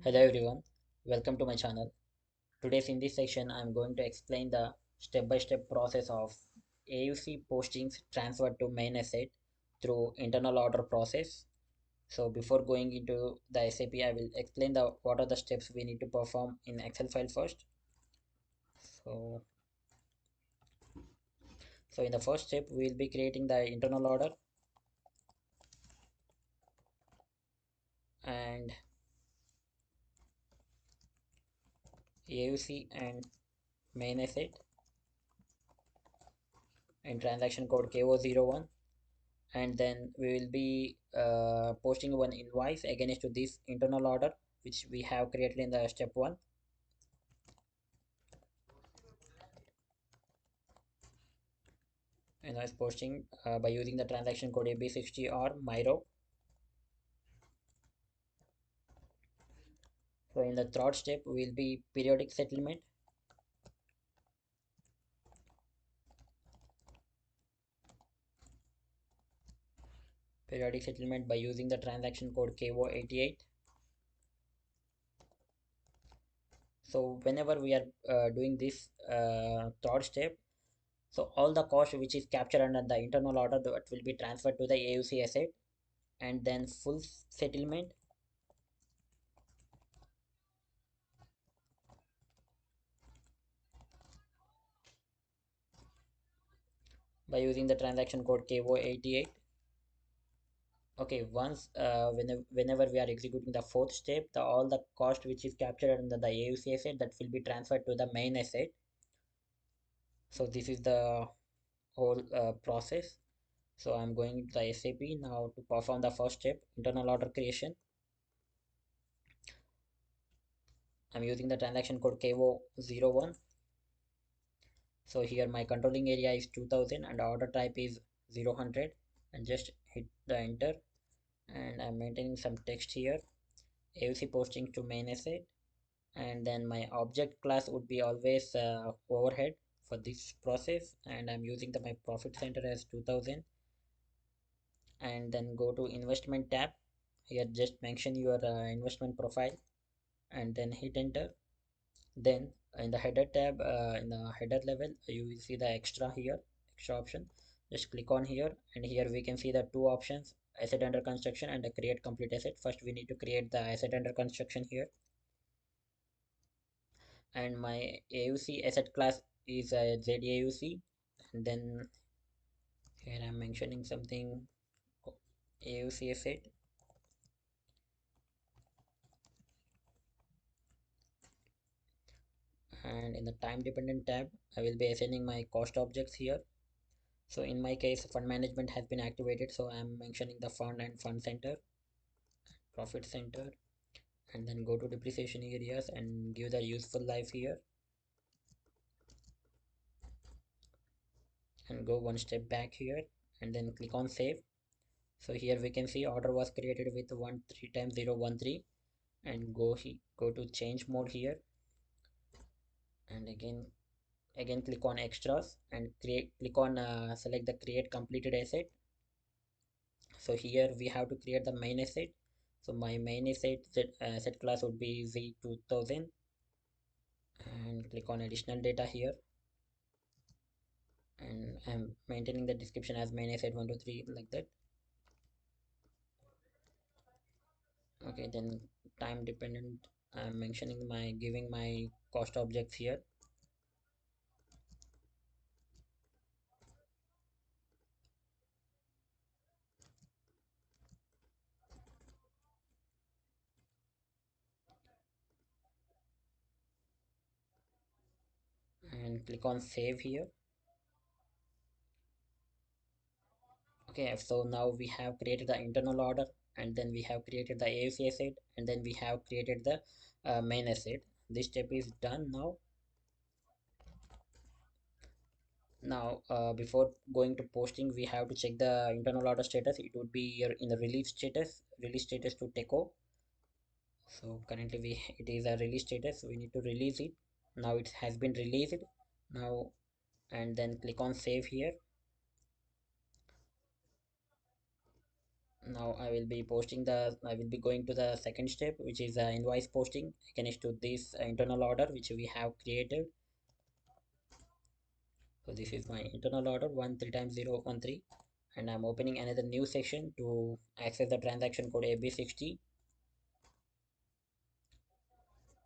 Hello everyone, welcome to my channel. Today's in this section I'm going to explain the step-by-step process of AUC postings transferred to main asset through internal order process. So before going into the SAP, I will explain the what are the steps we need to perform in Excel file first. So, so in the first step, we will be creating the internal order and AUC and main asset and transaction code KO01, and then we will be posting one invoice against to this internal order which we have created in the step 1. Invoice posting by using the transaction code AB60 or MIRO. So in the third step we will be periodic settlement by using the transaction code KO88. So whenever we are doing this third step, so all the cost which is captured under the internal order that will be transferred to the AUC asset, and then full settlement by using the transaction code KO88. Okay, once whenever we are executing the fourth step, all the cost which is captured under the AUC asset that will be transferred to the main asset. So this is the whole process. So I'm going to the SAP now to perform the first step, internal order creation. I'm using the transaction code KO01. So here my controlling area is 2000 and order type is 000, and just hit the enter, and I'm maintaining some text here, AUC posting to main asset, and then my object class would be always overhead for this process, and I'm using my profit center as 2000, and then go to investment tab. Here just mention your investment profile and then hit enter. Then in the header tab, in the header level, you will see the extra option. Just click on here, and here we can see the two options, asset under construction and the create complete asset. First we need to create the asset under construction here, and my AUC asset class is ZAUC, and then here I'm mentioning something AUC asset, and in the time dependent tab I will be assigning my cost objects here. So in my case fund management has been activated, so I'm mentioning the fund and fund center, profit center, and then go to depreciation areas and give the useful life here, and go one step back here, and then click on save. So here we can see order was created with 13 times 013, and go to change mode here, and again click on extras and click on select the create completed asset. So here we have to create the main asset. So my main asset class would be Z2000, and click on additional data here, and I'm maintaining the description as main asset 123 like that. Okay, then time dependent, I'm mentioning my giving my cost objects here, and click on save here. Okay, so now we have created the internal order, and then we have created the AUC asset, and then we have created the main asset. This step is done now. Now before going to posting, we have to check the internal order status. It would be here in the release status to TECO. So currently it is a release status, so we need to release it. Now it has been released now, and then click on save here. Now I will be going to the second step, which is invoice posting against to this internal order which we have created. So this is my internal order 13 times 013, and I'm opening another new section to access the transaction code AB60.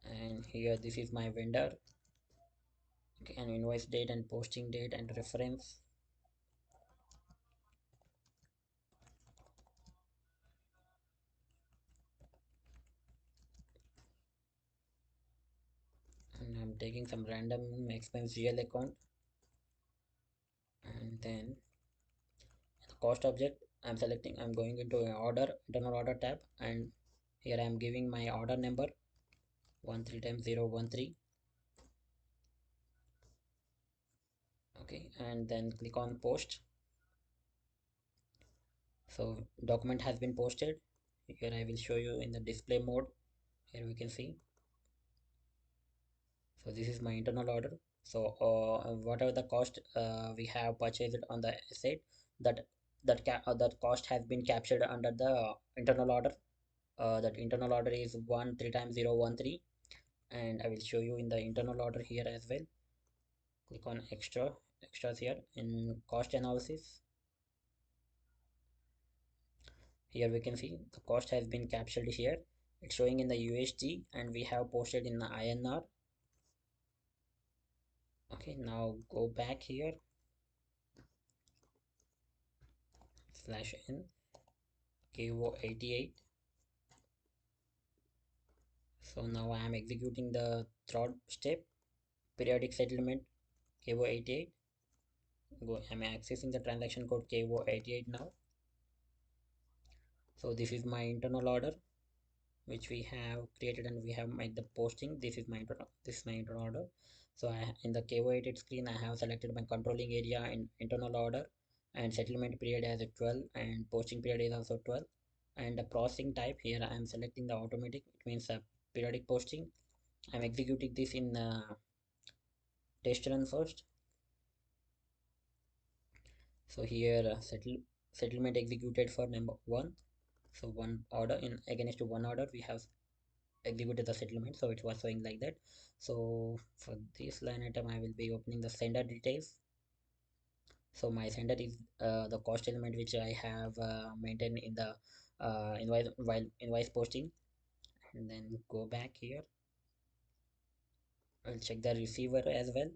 And here this is my vendor. Okay, and invoice date and posting date and reference. And I'm taking some random expense GL account, and then the cost object I'm selecting, I'm going into an order internal order tab, and here I'm giving my order number 13 times 013. Okay, and then click on post. So document has been posted. Here I will show you in the display mode. Here we can see. So this is my internal order. So whatever the cost we have purchased on the asset, that that cost has been captured under the internal order. That internal order is 13 times 013, and I will show you in the internal order here as well. Click on extras here in cost analysis. Here we can see the cost has been captured here. It's showing in the USD and we have posted in the INR. Okay, now go back here, /n KO88. So now I am executing the third step, periodic settlement KO88. I'm accessing the transaction code KO88 now. So this is my internal order which we have created and we have made the posting. This is my internal order. So in the KO88 screen I have selected my controlling area in internal order, and settlement period as a 12 and posting period is also 12, and the processing type here I am selecting the automatic. It means periodic posting. I'm executing this in test run first. So here settlement executed for number 1. So one order in against to one order we have executed the settlement, so it was showing like that. So for this line item I will be opening the sender details. So my sender is the cost element which I have maintained in the invoice posting. And then go back here, I'll check the receiver as well.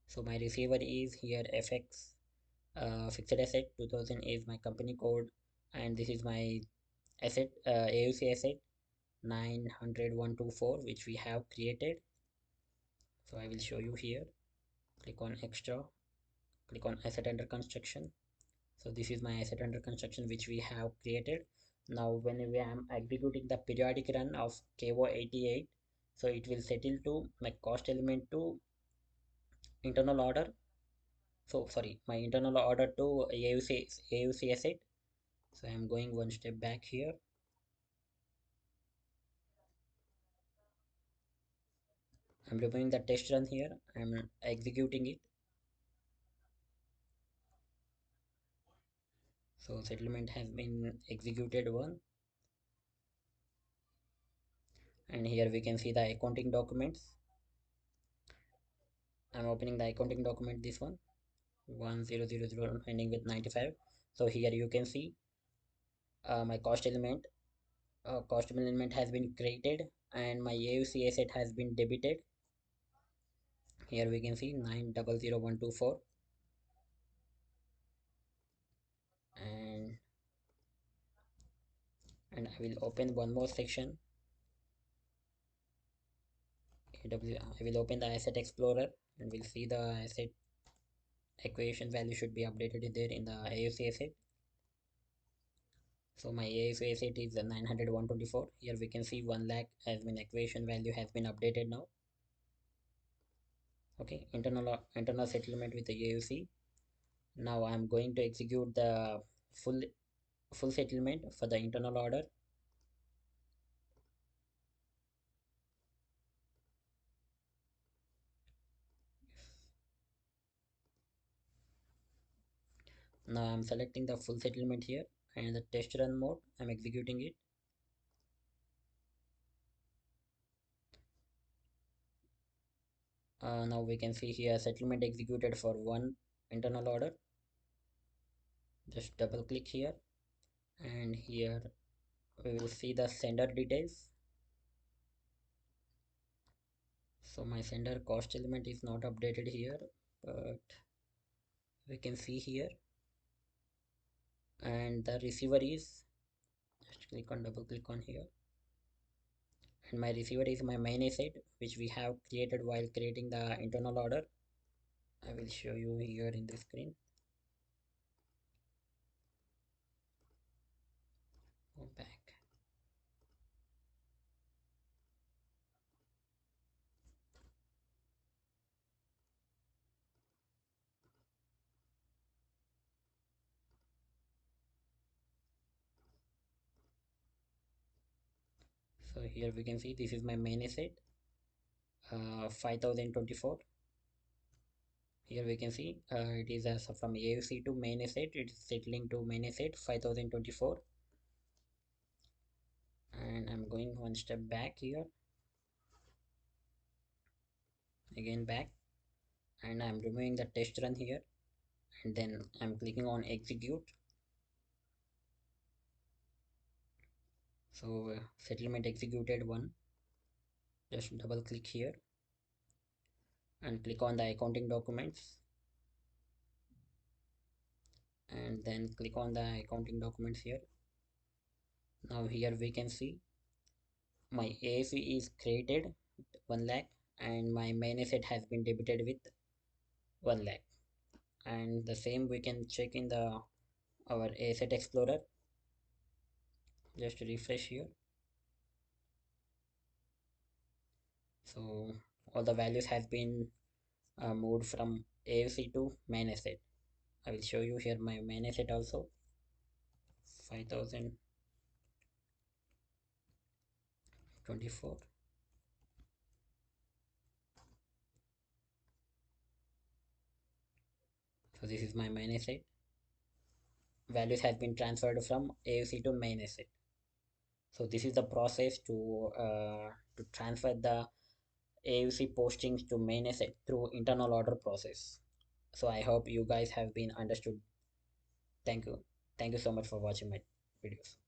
So my receiver is here FX fixed asset 2000 is my company code, and this is my asset AUC asset 900,124 which we have created. So I will show you here. Click on extra, click on asset under construction. So this is my asset under construction which we have created. Now when I am executing the periodic run of KO88, so it will settle to my cost element to internal order. So sorry, my internal order to AUC asset. So I am going one step back here. I'm removing the test run here. I'm executing it. So settlement has been executed one, and here we can see the accounting documents. I'm opening the accounting document, this one 1000 ending with 95. So here you can see my cost element has been created and my AUC asset has been debited. Here we can see 900124, and I will open one more section. I will open the asset explorer and we'll see the asset equation value should be updated there in the AUC asset. So my AUC asset is 900,124. Here we can see 1 lakh has been equation value has been updated now. Okay, internal settlement with the AUC. Now I'm going to execute the full settlement for the internal order. Now I'm selecting the full settlement here and the test run mode, I'm executing it. Now we can see here settlement executed for one internal order. Just double click here, and here we will see the sender details. So my sender cost element is not updated here, but we can see here, and the receiver is, just double click on here, and my receiver is my main asset which we have created while creating the internal order. I will show you here in the screen. Go back. So here we can see this is my main asset, 5024. Here we can see it is as from AUC to main asset, it is settling to main asset 5024. And I'm going one step back here, again back, and I'm removing the test run here, and then I'm clicking on execute. So settlement executed one, just double click here and click on the accounting documents, and then click on the accounting documents here. Now here we can see my AAC is created 1 lakh, and my main asset has been debited with 1 lakh. And the same we can check in the our asset explorer. Just refresh here. So all the values has been moved from AUC to main asset. I will show you here my main asset also, 5024. So this is my main asset. Values has been transferred from AUC to main asset. So this is the process to transfer the AUC postings to main asset through internal order process. So I hope you guys have been understood. Thank you. Thank you so much for watching my videos.